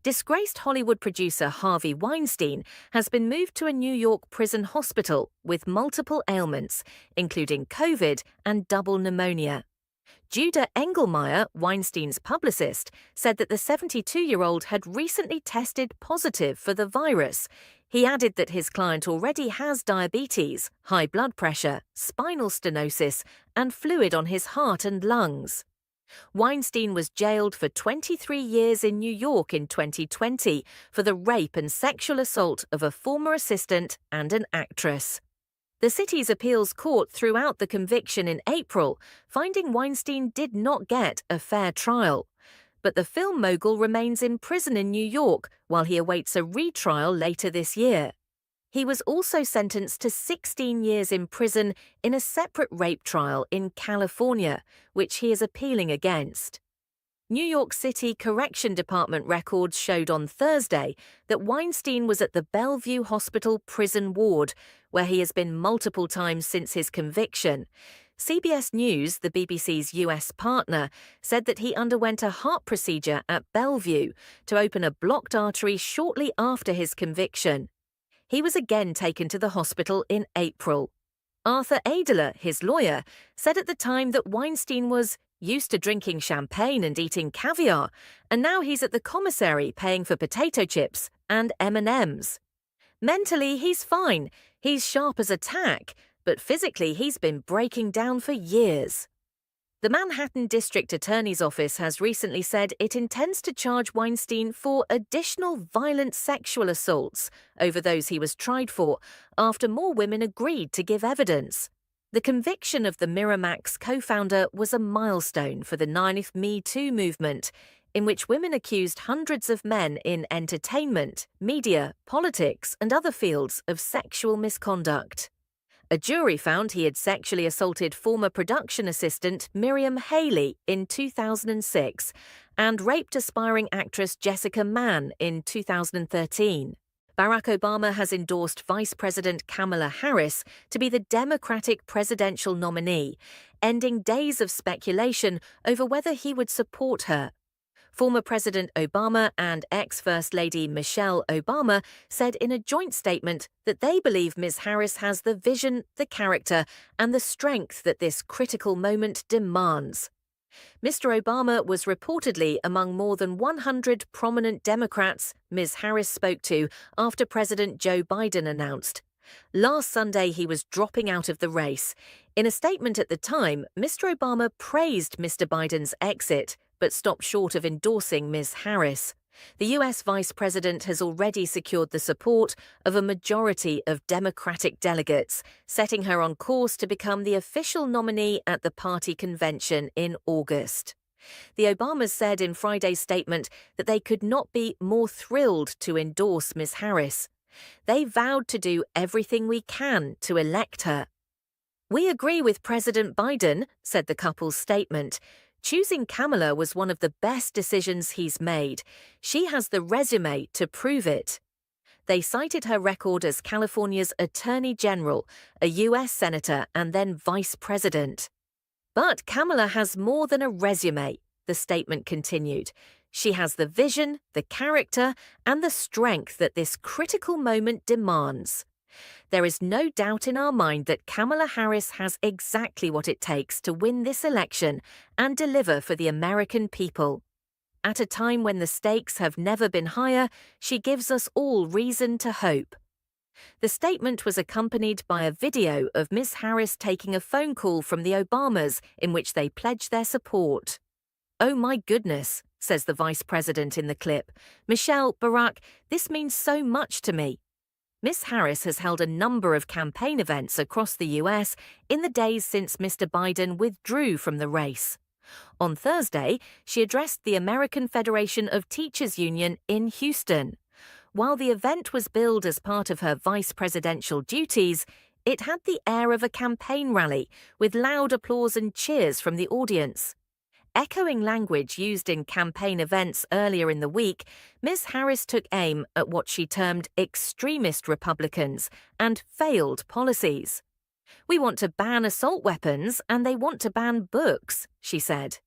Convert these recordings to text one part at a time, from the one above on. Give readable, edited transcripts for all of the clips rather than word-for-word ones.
Disgraced Hollywood producer Harvey Weinstein has been moved to a New York prison hospital with multiple ailments, including COVID and double pneumonia. Judah Engelmeyer, Weinstein's publicist, said that the 72-year-old had recently tested positive for the virus. He added that his client already has diabetes, high blood pressure, spinal stenosis, and fluid on his heart and lungs. Weinstein was jailed for 23 years in New York in 2020 for the rape and sexual assault of a former assistant and an actress. The city's appeals court threw out the conviction in April, finding Weinstein did not get a fair trial. But the film mogul remains in prison in New York while he awaits a retrial later this year. He was also sentenced to 16 years in prison in a separate rape trial in California, which he is appealing against. New York City Correction Department records showed on Thursday that Weinstein was at the Bellevue Hospital prison ward, where he has been multiple times since his conviction. CBS News, the BBC's US partner, said that he underwent a heart procedure at Bellevue to open a blocked artery shortly after his conviction. He was again taken to the hospital in April. Arthur Adeler, his lawyer, said at the time that Weinstein was used to drinking champagne and eating caviar, and now he's at the commissary paying for potato chips and M&Ms. Mentally, he's fine. He's sharp as a tack, but physically he's been breaking down for years. The Manhattan District Attorney's Office has recently said it intends to charge Weinstein for additional violent sexual assaults over those he was tried for after more women agreed to give evidence. The conviction of the Miramax co-founder was a milestone for the 9th Me Too movement, in which women accused hundreds of men in entertainment, media, politics, and other fields of sexual misconduct. A jury found he had sexually assaulted former production assistant Miriam Haley in 2006 and raped aspiring actress Jessica Mann in 2013. Barack Obama has endorsed Vice President Kamala Harris to be the Democratic presidential nominee, ending days of speculation over whether he would support her. Former President Obama and ex-First Lady Michelle Obama said in a joint statement that they believe Ms. Harris has the vision, the character, and the strength that this critical moment demands. Mr. Obama was reportedly among more than 100 prominent Democrats Ms. Harris spoke to after President Joe Biden announced. Last Sunday, he was dropping out of the race. In a statement at the time, Mr. Obama praised Mr. Biden's exit, but stopped short of endorsing Ms. Harris. The U.S. Vice President has already secured the support of a majority of Democratic delegates, setting her on course to become the official nominee at the party convention in August. The Obamas said in Friday's statement that they could not be more thrilled to endorse Ms. Harris. They vowed to do everything we can to elect her. "We agree with President Biden," said the couple's statement. "Choosing Kamala was one of the best decisions he's made. She has the resume to prove it." They cited her record as California's Attorney General, a U.S. Senator, and then Vice President. "But Kamala has more than a resume," the statement continued. "She has the vision, the character, and the strength that this critical moment demands. There is no doubt in our mind that Kamala Harris has exactly what it takes to win this election and deliver for the American people. At a time when the stakes have never been higher, she gives us all reason to hope." The statement was accompanied by a video of Ms. Harris taking a phone call from the Obamas in which they pledged their support. "Oh my goodness," says the vice president in the clip. "Michelle, Barack, this means so much to me." Ms. Harris has held a number of campaign events across the U.S. in the days since Mr. Biden withdrew from the race. On Thursday, she addressed the American Federation of Teachers Union in Houston. While the event was billed as part of her vice presidential duties, it had the air of a campaign rally, with loud applause and cheers from the audience. Echoing language used in campaign events earlier in the week, Ms. Harris took aim at what she termed extremist Republicans and failed policies. "We want to ban assault weapons and they want to ban books," she said.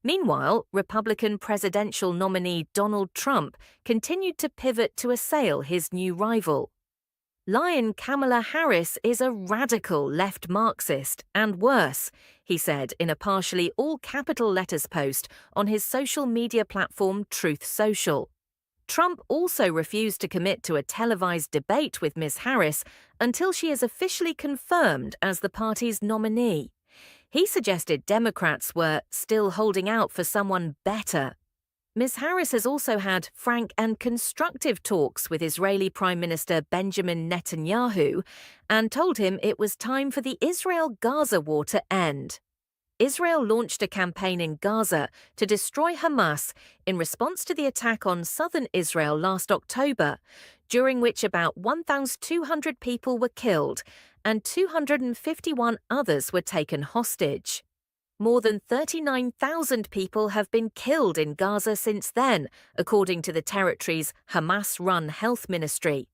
Meanwhile, Republican presidential nominee Donald Trump continued to pivot to assail his new rival. Lion Kamala Harris is a radical left Marxist, and worse, he said in a partially all-capital letters post on his social media platform Truth Social. Trump also refused to commit to a televised debate with Ms. Harris until she is officially confirmed as the party's nominee. He suggested Democrats were still holding out for someone better. Ms. Harris has also had frank and constructive talks with Israeli Prime Minister Benjamin Netanyahu and told him it was time for the Israel-Gaza war to end. Israel launched a campaign in Gaza to destroy Hamas in response to the attack on southern Israel last October, during which about 1,200 people were killed and 251 others were taken hostage. More than 39,000 people have been killed in Gaza since then, according to the territory's Hamas-run health ministry.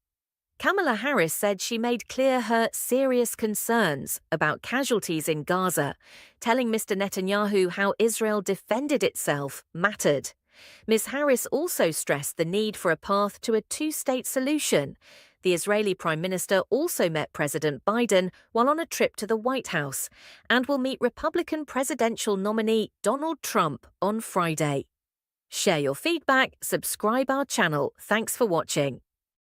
Kamala Harris said she made clear her serious concerns about casualties in Gaza, telling Mr. Netanyahu how Israel defended itself mattered. Ms. Harris also stressed the need for a path to a two-state solution. The Israeli Prime Minister also met President Biden while on a trip to the White House and will meet Republican presidential nominee Donald Trump on Friday. Share your feedback, subscribe our channel. Thanks for watching.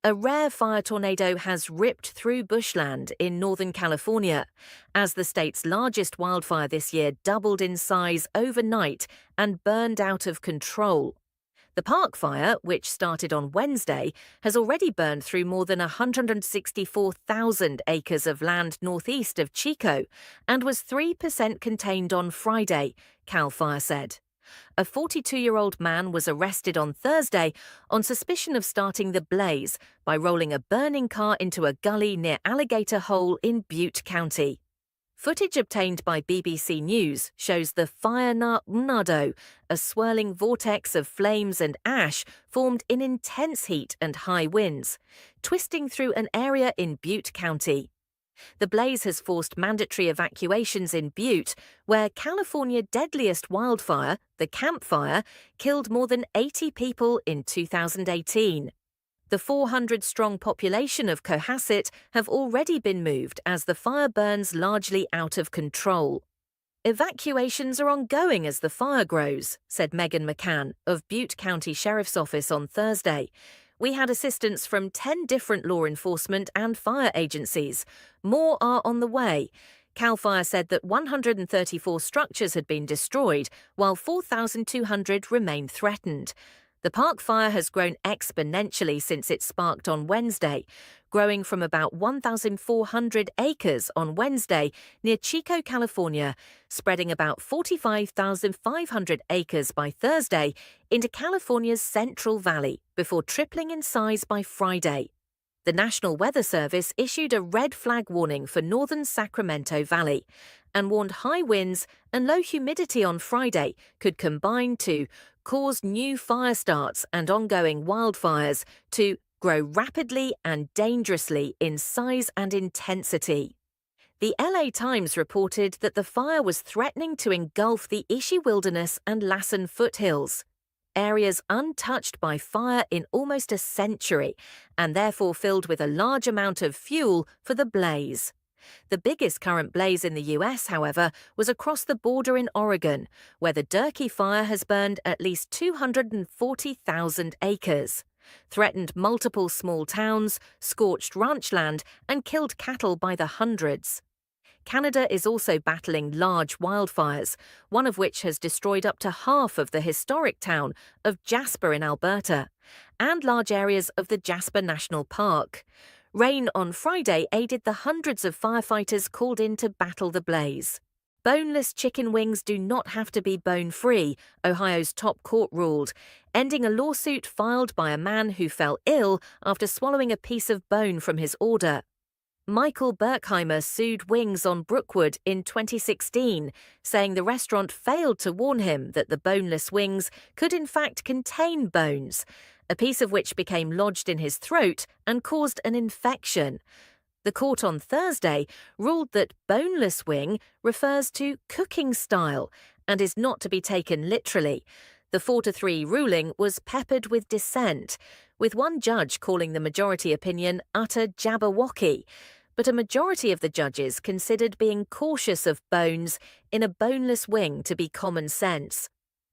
A rare fire tornado has ripped through bushland in Northern California, as the state's largest wildfire this year doubled in size overnight and burned out of control. The Park Fire, which started on Wednesday, has already burned through more than 164,000 acres of land northeast of Chico and was 3% contained on Friday, CAL FIRE said. A 42-year-old man was arrested on Thursday on suspicion of starting the blaze by rolling a burning car into a gully near Alligator Hole in Butte County. Footage obtained by BBC News shows the fire tornado, a swirling vortex of flames and ash formed in intense heat and high winds, twisting through an area in Butte County. The blaze has forced mandatory evacuations in Butte, where California's deadliest wildfire, the Camp Fire, killed more than 80 people in 2018. The 400-strong population of Cohasset have already been moved as the fire burns largely out of control. Evacuations are ongoing as the fire grows, said Megan McCann of Butte County Sheriff's Office on Thursday. We had assistance from 10 different law enforcement and fire agencies. More are on the way. CAL FIRE said that 134 structures had been destroyed, while 4,200 remain threatened. The Park Fire has grown exponentially since it sparked on Wednesday, growing from about 1,400 acres on Wednesday near Chico, California, spreading about 45,500 acres by Thursday into California's Central Valley before tripling in size by Friday. The National Weather Service issued a red flag warning for northern Sacramento Valley and warned high winds and low humidity on Friday could combine to cause new fire starts and ongoing wildfires to grow rapidly and dangerously in size and intensity. The LA Times reported that the fire was threatening to engulf the Ishi Wilderness and Lassen foothills, areas untouched by fire in almost a century and therefore filled with a large amount of fuel for the blaze. The biggest current blaze in the US, however, was across the border in Oregon, where the Durkee Fire has burned at least 240,000 acres, threatened multiple small towns, scorched ranch land, and killed cattle by the hundreds. Canada is also battling large wildfires, one of which has destroyed up to half of the historic town of Jasper in Alberta, and large areas of the Jasper National Park. Rain on Friday aided the hundreds of firefighters called in to battle the blaze. Boneless chicken wings do not have to be bone-free, Ohio's top court ruled, ending a lawsuit filed by a man who fell ill after swallowing a piece of bone from his order. Michael Berkheimer sued Wings on Brookwood in 2016, saying the restaurant failed to warn him that the boneless wings could in fact contain bones, a piece of which became lodged in his throat and caused an infection. The court on Thursday ruled that boneless wing refers to cooking style and is not to be taken literally. The 4-3 ruling was peppered with dissent, with one judge calling the majority opinion utter jabberwocky, but a majority of the judges considered being cautious of bones in a boneless wing to be common sense.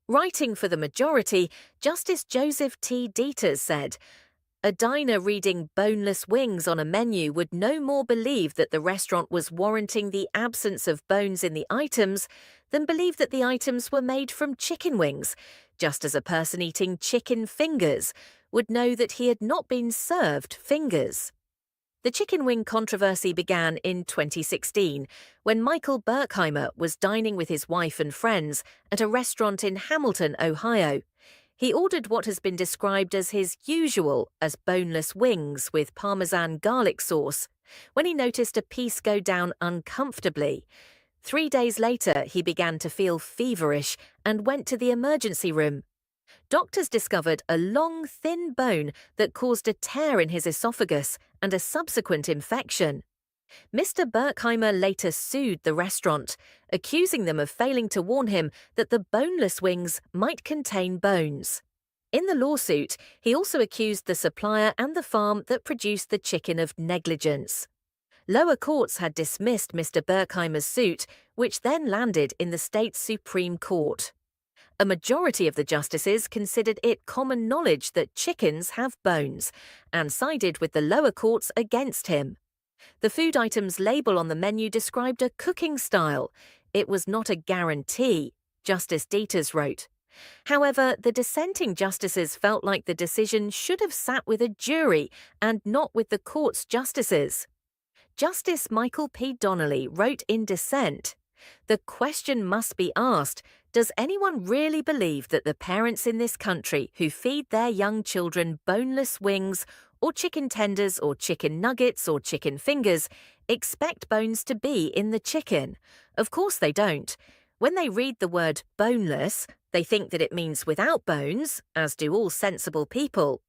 Writing for the majority, Justice Joseph T. Dieters said, "A diner reading boneless wings on a menu would no more believe that the restaurant was warranting the absence of bones in the items than believe that the items were made from chicken wings, just as a person eating chicken fingers would know that he had not been served fingers." The chicken wing controversy began in 2016 when Michael Berkheimer was dining with his wife and friends at a restaurant in Hamilton, Ohio. He ordered what has been described as his usual as boneless wings with Parmesan garlic sauce when he noticed a piece go down uncomfortably. 3 days later, he began to feel feverish and went to the emergency room. Doctors discovered a long, thin bone that caused a tear in his esophagus and a subsequent infection. Mr. Berkheimer later sued the restaurant, accusing them of failing to warn him that the boneless wings might contain bones. In the lawsuit, he also accused the supplier and the farm that produced the chicken of negligence. Lower courts had dismissed Mr. Berkheimer's suit, which then landed in the state's Supreme Court. A majority of the justices considered it common knowledge that chickens have bones and sided with the lower courts against him. The food item's label on the menu described a cooking style. It was not a guarantee, Justice Dieters wrote. However, the dissenting justices felt like the decision should have sat with a jury and not with the court's justices. Justice Michael P. Donnelly wrote in dissent, "The question must be asked, does anyone really believe that the parents in this country who feed their young children boneless wings or chicken tenders or chicken nuggets or chicken fingers expect bones to be in the chicken? Of course they don't. When they read the word boneless, they think that it means without bones, as do all sensible people.